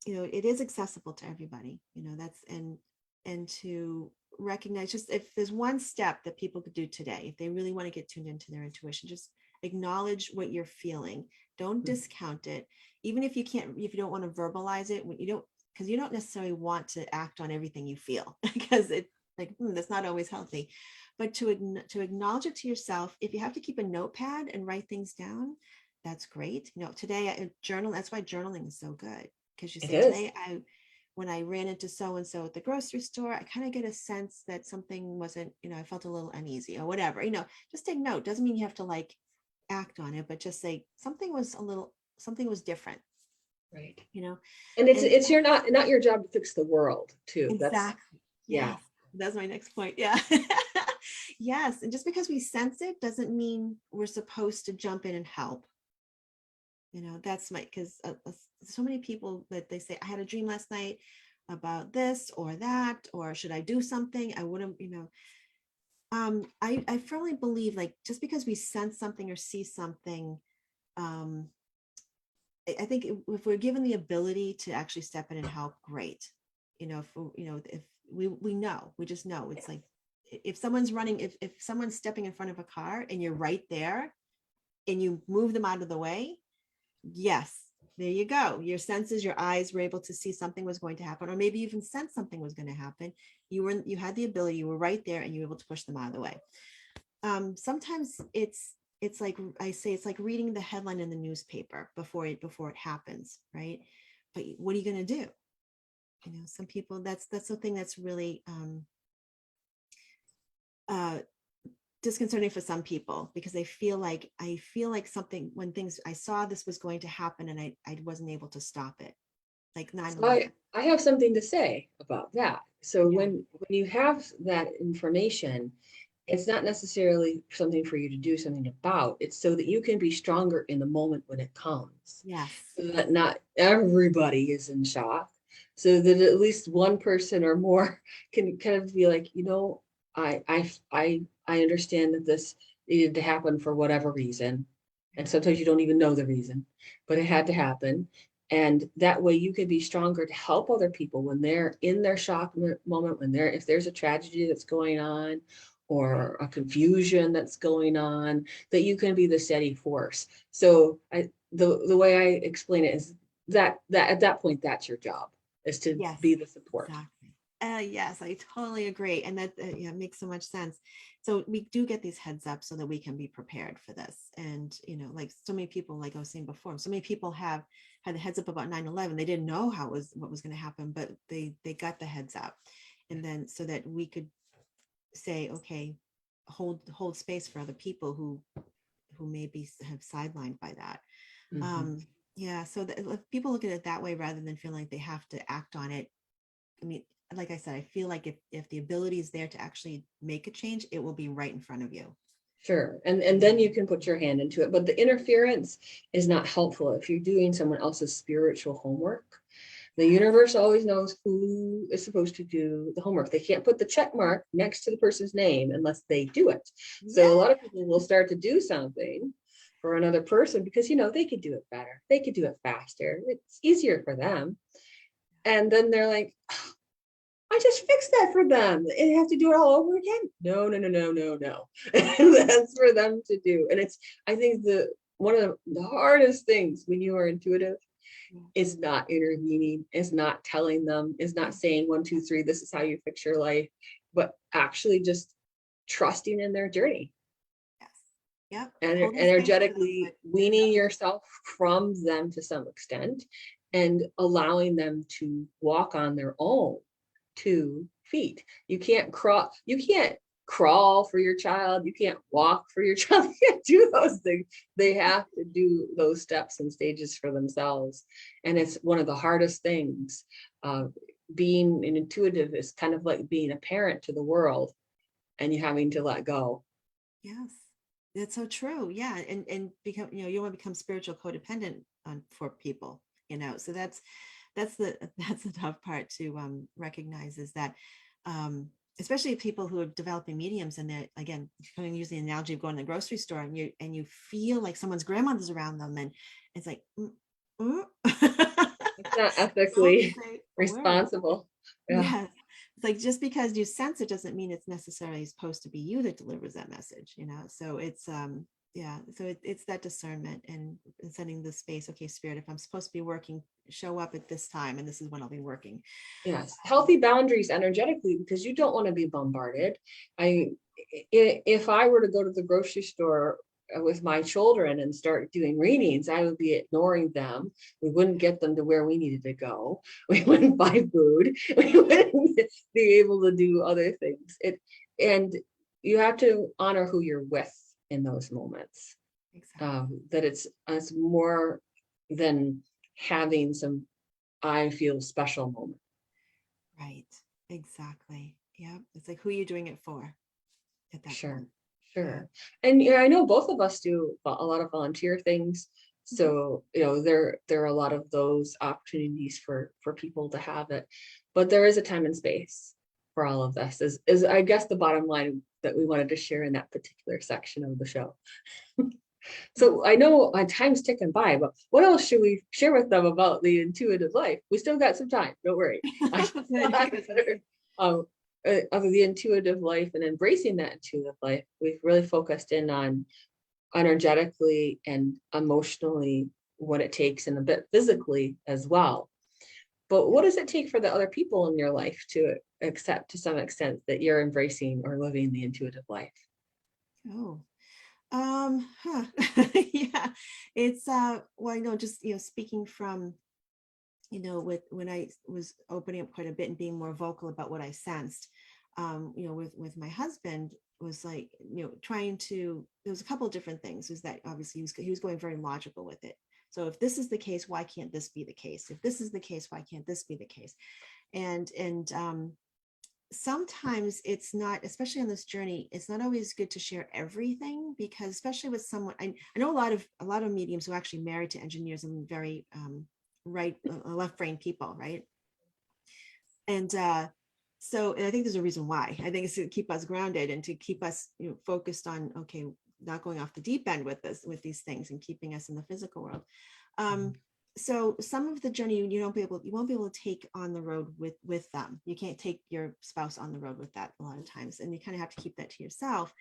it is accessible to everybody, that's, and to recognize, just if there's one step that people could do today, if they really want to get tuned into their intuition, just acknowledge what you're feeling, Don't discount it. Even if you don't want to verbalize it, because you don't necessarily want to act on everything you feel, because it that's not always healthy. But to acknowledge it to yourself, if you have to keep a notepad and write things down, that's great. Today I journal. That's why journaling is so good, because you It say, is. today when I ran into so-and-so at the grocery store, I kind of get a sense that something wasn't, I felt a little uneasy or whatever, just take note. Doesn't mean you have to act on it, but just say something was different, Right. you know, And and it's not your job to fix the world too. That's, exactly. yeah. Yes. That's my next point. Yeah. Yes. And just because we sense it doesn't mean we're supposed to jump in and help. That's because so many people that they say, I had a dream last night about this or that, or should I do something? I wouldn't, I firmly believe, just because we sense something or see something, I think if we're given the ability to actually step in and help, great. If we just know, it's like, if someone's running, if someone's stepping in front of a car and you're right there and you move them out of the way, yes, there you go. Your senses, your eyes were able to see something was going to happen, or maybe even sense something was going to happen. You had the ability, you were right there, and you were able to push them out of the way. Sometimes it's like I say, it's like reading the headline in the newspaper before it happens, right? But what are you going to do? Some people, that's the thing that's really disconcerting for some people, because I feel like something, when things, I saw this was going to happen and I wasn't able to stop it, like 9/11. So I have something to say about that. So Yeah. when you have that information, it's not necessarily something for you to do something about. It's so that you can be stronger in the moment when it comes. Yes. So that not everybody is in shock. So that at least one person or more can kind of be like, I understand that this needed to happen for whatever reason. And sometimes you don't even know the reason, but it had to happen. And that way you can be stronger to help other people when they're in their shock moment, if there's a tragedy that's going on or a confusion that's going on, that you can be the steady force. So the way I explain it is that at that point, that's your job, is to Yes. be the support. Exactly. Yes, I totally agree. And that makes so much sense. So we do get these heads up so that we can be prepared for this. And, like so many people, like I was saying before, so many people have had the heads up about 9/11. They didn't know what was going to happen, but they got the heads up. And then so that we could say, okay, hold space for other people who maybe have sidelined by that. Mhm. Yeah. So if people look at it that way, rather than feeling like they have to act on it, I mean, like I said, I feel like if the ability is there to actually make a change, it will be right in front of you. Sure. And then you can put your hand into it. But the interference is not helpful if you're doing someone else's spiritual homework. The universe always knows who is supposed to do the homework. They can't put the check mark next to the person's name unless they do it. So a lot of people will start to do something for another person because, they could do it better. They could do it faster. It's easier for them. And then they're like, I just fixed that for them. And they have to do it all over again. No, no, no, no, no, no. That's for them to do. And I think one of the hardest things when you are intuitive is not intervening, is not telling them, is not saying 1, 2, 3, this is how you fix your life, but actually just trusting in their journey. Yes. Yep. And Holding space for them, energetically but weaning yourself from them to some extent and allowing them to walk on their own 2 feet. You can't crawl for your child. You can't walk for your child. You can't do those things. They have to do those steps and stages for themselves. And it's one of the hardest things. Being an intuitive is kind of like being a parent to the world and you having to let go. yes, that's so true. Yeah. And become, you want to become spiritual codependent for people, so that's the tough part to recognize, is that especially people who are developing mediums, and they're, again, going to use the analogy of going to the grocery store and you feel like someone's grandmother's around them, and it's like It's not ethically responsible. Yeah. Yes. It's like, just because you sense it doesn't mean it's necessarily supposed to be you that delivers that message, so it's Yeah. So it's that discernment and setting the space. Okay, spirit, if I'm supposed to be working, show up at this time, and this is when I'll be working. Yes, healthy boundaries energetically, because you don't want to be bombarded. I, if I were to go to the grocery store with my children and start doing readings, I would be ignoring them. We wouldn't get them to where we needed to go. We wouldn't buy food. We wouldn't be able to do other things. And you have to honor who you're with in those moments. Exactly. That it's more than having some I feel special moment. Right. Exactly. Yeah. It's like, who are you doing it for at that Sure, point? Yeah. sure. And yeah, I know both of us do a lot of volunteer things. Mhm. So, there are a lot of those opportunities for people to have it. But there is a time and space for all of this, is I guess the bottom line that we wanted to share in that particular section of the show. Yes. So I know time's ticking by, but what else should we share with them about the intuitive life? We still got some time, don't worry. Good. Good. um, of the intuitive life and embracing that intuitive life, we've really focused in on energetically and emotionally what it takes, and a bit physically as well. But Yeah. what does it take for the other people in your life to accept to some extent that you're embracing or living the intuitive life? Oh. Huh. Yeah. It's well, just speaking from with when I was opening up quite a bit and being more vocal about what I sensed, with my husband was like, trying to, there was a couple of different things. Was that obviously he was going very logical with it. So if this is the case, why can't this be the case? If this is the case, why can't this be the case? And sometimes it's not, especially on this journey, it's not always good to share everything, because especially with someone, I know a lot of mediums who are actually married to engineers and very right left brain people, right? And I think there's a reason why. I think it's to keep us grounded and to keep us focused on, okay, not going off the deep end with these things, and keeping us in the physical world. um, so some of the journey you won't be able to take on the road with them. You can't take your spouse on the road with that a lot of times, and you kind of have to keep that to yourself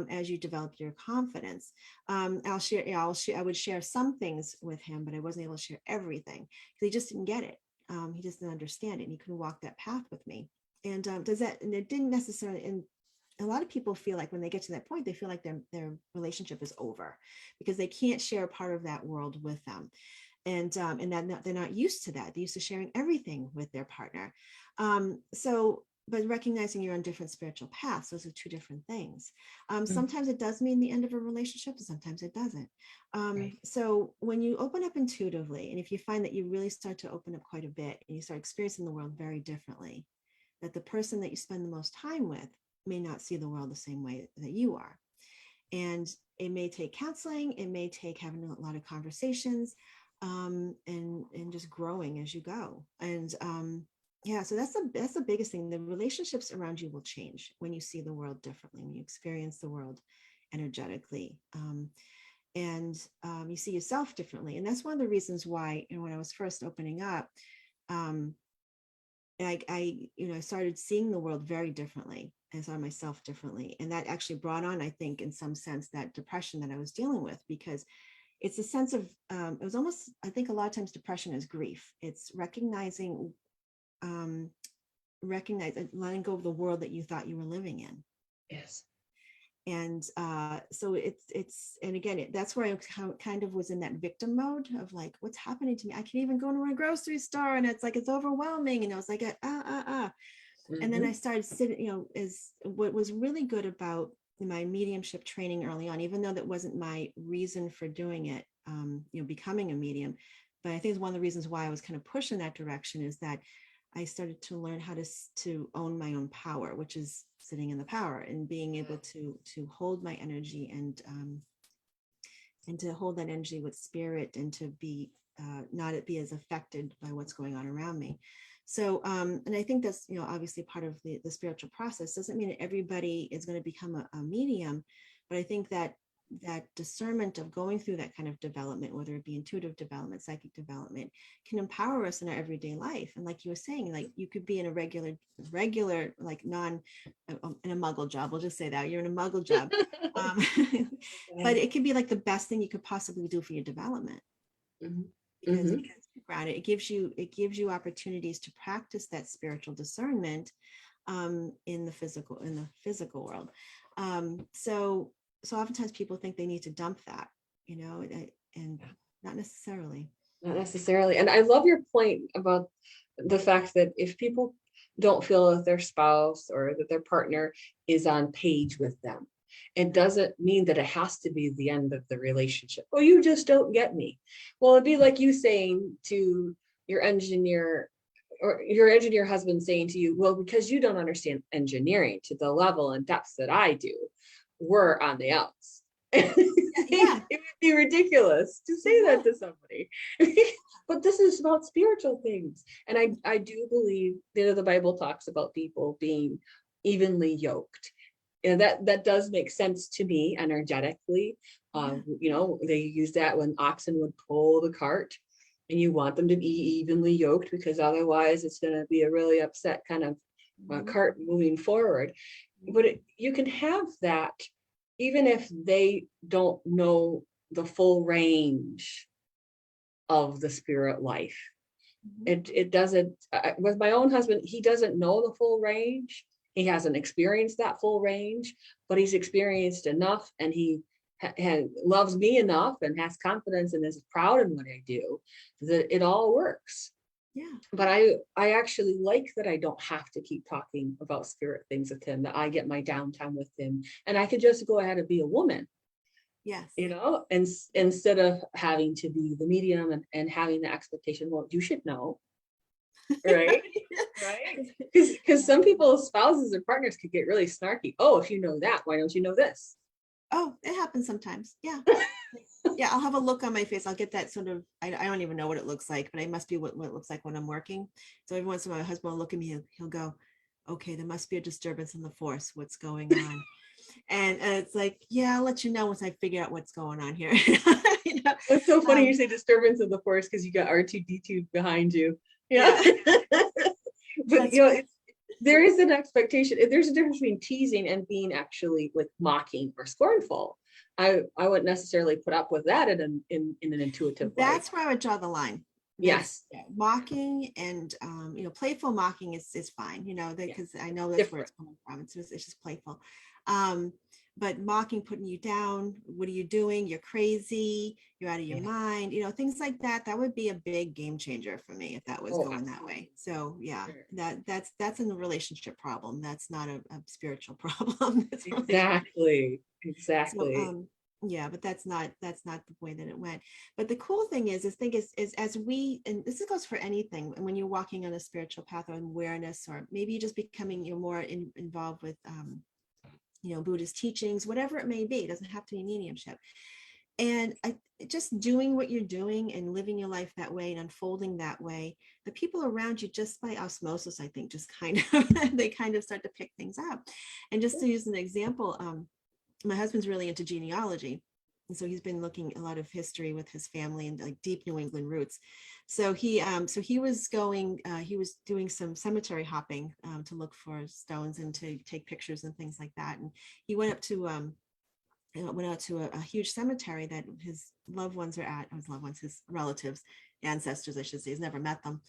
as you develop your confidence. I would share some things with him, but I wasn't able to share everything because he just didn't get it. He just didn't understand it, and he couldn't walk that path with me. And and it didn't necessarily, and a lot of people feel like when they get to that point, they feel like their relationship is over because they can't share part of that world with them. And that they're not used to that. They're used to sharing everything with their partner. But recognizing you're on different spiritual paths, those are two different things. Mm, Sometimes it does mean the end of a relationship, and sometimes it doesn't. right. So when you open up intuitively, and if you find that you really start to open up quite a bit and you start experiencing the world very differently, that the person that you spend the most time with may not see the world the same way that you are. And it may take counseling, it may take having a lot of conversations, and just growing as you go. And yeah, so that's the biggest thing. The relationships around you will change when you see the world differently, when you experience the world energetically. And you see yourself differently. And that's one of the reasons why, when I was first opening up, um, I started seeing the world very differently. I saw myself differently. And that actually brought on, I think, in some sense, that depression that I was dealing with, because it's a sense of, it was almost, I think a lot of times depression is grief. It's um, letting go of the world that you thought you were living in. Yes. And so and again, that's where I kind of was in that victim mode of like, what's happening to me? I can't even go to my grocery store, and it's like, it's overwhelming. And I was like, And then I Mhm. started sitting, is what was really good about my mediumship training early on, even though that wasn't my reason for doing it, becoming a medium. But I think it's one of the reasons why I was kind of pushed in that direction, is that I started to learn how to own my own power, which is sitting in the power and being able to hold my energy, and to hold that energy with spirit, and to be not be as affected by what's going on around me. So, and I think that's, obviously part of the spiritual process. Doesn't mean that everybody is going to become a medium, but I think that that discernment of going through that kind of development, whether it be intuitive development, psychic development, can empower us in our everyday life. And like you were saying, like you could be in a regular, like in a muggle job. We'll just say that you're in a muggle job. Um, but it could be like the best thing you could possibly do for your development, Mhm. because it Mhm. gets you grounded. It gives you opportunities to practice that spiritual discernment in the physical world. So oftentimes people think they need to dump that, and not necessarily. Not necessarily. And I love your point about the fact that if people don't feel that their spouse or that their partner is on page with them, it doesn't mean that it has to be the end of the relationship. Oh, you just don't get me. Well, it'd be like you saying to your engineer, or your engineer husband saying to you, well, because you don't understand engineering to the level and depth that I do, we're on the outs. Yeah. It would be ridiculous to say that to somebody. But this is about spiritual things. And I do believe that the Bible talks about people being evenly yoked. And that does make sense to me energetically. They use that when oxen would pull the cart, and you want them to be evenly yoked, because otherwise it's going to be a really upset kind of cart moving forward. But you can have that even if they don't know the full range of the spirit life. It doesn't, with my own husband, he doesn't know the full range. He hasn't experienced that full range, but he's experienced enough, and he loves me enough and has confidence and is proud in what I do, that it all works. Yeah. But I actually like that I don't have to keep talking about spirit things with him, that I get my downtime with him, and I could just go ahead and be a woman, Yes. and instead of having to be the medium and having the expectation, well, you should know, right? Right? Because some people's spouses or partners could get really snarky. Oh, if you know that, why don't you know this? Oh, it happens sometimes. Yeah. Yeah, I'll have a look on my face. I'll get that sort of, I don't even know what it looks like, but it must be what it looks like when I'm working. So every once in a while, my husband will look at me and he'll go, okay, there must be a disturbance in the force. What's going on? And it's like, yeah, I'll let you know once I figure out what's going on here. You know? It's so funny you say disturbance of the force, because you got R2D2 behind you. Yeah. But there is an expectation. There's a difference between teasing and being actually like mocking or scornful. I wouldn't necessarily put up with that in an intuitive way. That's where I would draw the line. Yes. Mocking and playful mocking is fine, because I know that's where it's coming from. It's just playful. But mocking, putting you down, what are you doing? You're crazy, you're out of your mind, things like that. That would be a big game changer for me if that was going that way. So yeah, that's a relationship problem. That's not a spiritual problem. Exactly. So, yeah, but that's not the way that it went. But the cool thing is as we, and this goes for anything, when you're walking on a spiritual path or awareness, or maybe you're just becoming, more involved with Buddhist teachings, whatever it may be. It doesn't have to be mediumship. And just doing what you're doing and living your life that way and unfolding that way, the people around you, just by osmosis, I think, just kind of they kind of start to pick things up. And just to use an example, my husband's really into genealogy. And so he's been looking a lot of history with his family and like deep New England roots. So he was doing some cemetery hopping to look for stones and to take pictures and things like that. And he went out to a huge cemetery that his loved ones are at, his relatives, ancestors, I should say. He's never met them.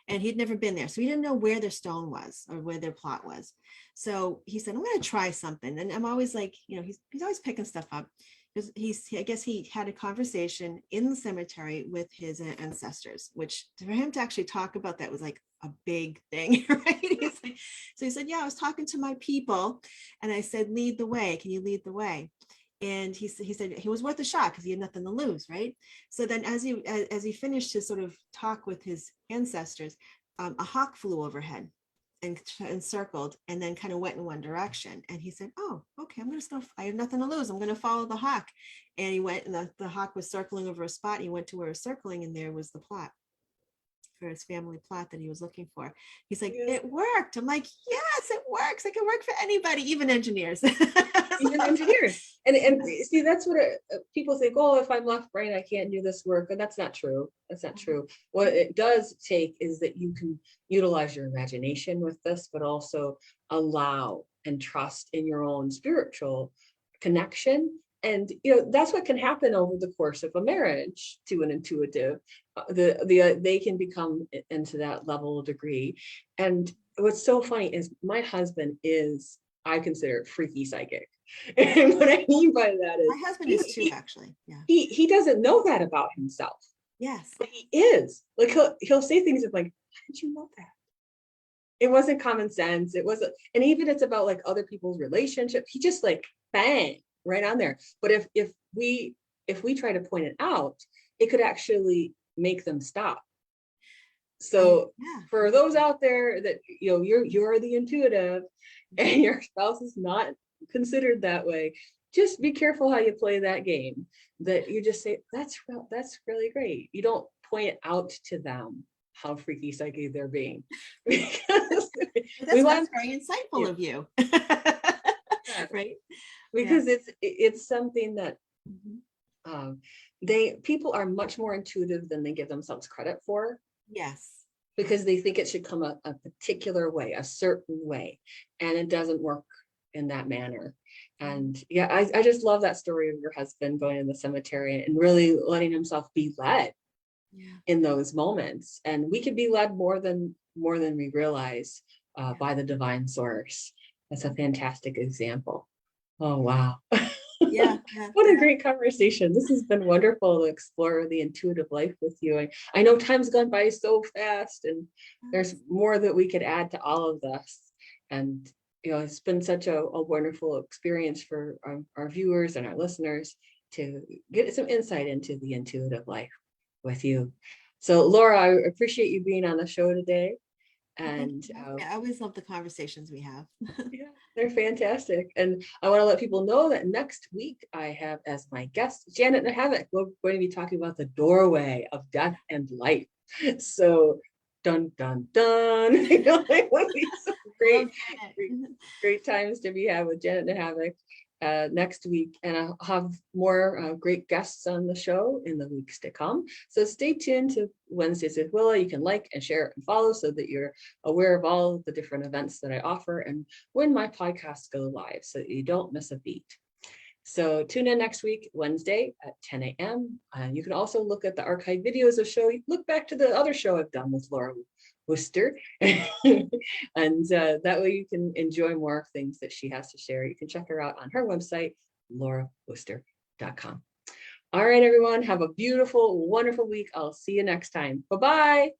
And he'd never been there. So he didn't know where their stone was or where their plot was. So he said, I'm going to try something. And I'm always like, he's always picking stuff up. Because I guess he had a conversation in the cemetery with his ancestors, which for him to actually talk about that was like a big thing, right? So he said, yeah, I was talking to my people and I said, lead the way. Can you lead the way? And he said he was worth a shot because he had nothing to lose, right? So then as he finished his sort of talk with his ancestors, a hawk flew overhead and circled and then kind of went in one direction. And he said, oh, okay, I have nothing to lose. I'm going to follow the hawk. And he went, and the hawk was circling over a spot. He went to where it was circling, and there was the plot for his family plot that he was looking for. He's like, it worked. I'm like, yes, it works. It can work for anybody, even engineers. You're an engineer. And see, that's what people think, oh, if I'm left brain, I can't do this work. And that's not true. That's not true. What it does take is that you can utilize your imagination with this, but also allow and trust in your own spiritual connection. And that's what can happen over the course of a marriage to an intuitive. They can become into that level of degree. And what's so funny is my husband is, I consider, freaky psychic. And what I mean by that is my husband is too, actually. Yeah. He doesn't know that about himself. Yes. But he is. Like he'll say things like, how did you know that? It wasn't common sense. It wasn't, and even it's about like other people's relationships. He just like bang right on there. But if we try to point it out, it could actually make them stop. So for those out there that you're the intuitive and your spouse is not considered that way, just be careful how you play that game. That you just say, that's really great. You don't point it out to them how freaky psychic they're being. Because that's very insightful of you. Right? Because it's something that people are much more intuitive than they give themselves credit for. Yes. Because they think it should come a particular way, a certain way, and it doesn't work in that manner. And I just love that story of your husband going in the cemetery and really letting himself be led in those moments. And we could be led more than we realize by the divine source. That's a fantastic example. Oh, wow. What a great conversation. This has been wonderful to explore the intuitive life with you. I know time's gone by so fast, and there's more that we could add to all of this. And it's been such a wonderful experience for our viewers and our listeners to get some insight into the intuitive life with you. So Laura, I appreciate you being on the show today. And I always love the conversations we have. They're fantastic. And I want to let people know that next week I have as my guest Janet Nahavik. We're going to be talking about the doorway of death and life. So dun dun dun. It would be some great times to be had with Janet Nahavik next week, and I'll have more great guests on the show in the weeks to come. So stay tuned to Wednesdays with Willa. You can like and share and follow so that you're aware of all the different events that I offer and when my podcasts go live, so that you don't miss a beat. So tune in next week, Wednesday at 10 a.m. You can also look at the archive videos of show. Look back to the other show I've done with Laura Wooster. And that way you can enjoy more things that she has to share. You can check her out on her website, laurawooster.com. All right, everyone, have a beautiful, wonderful week. I'll see you next time. Bye-bye.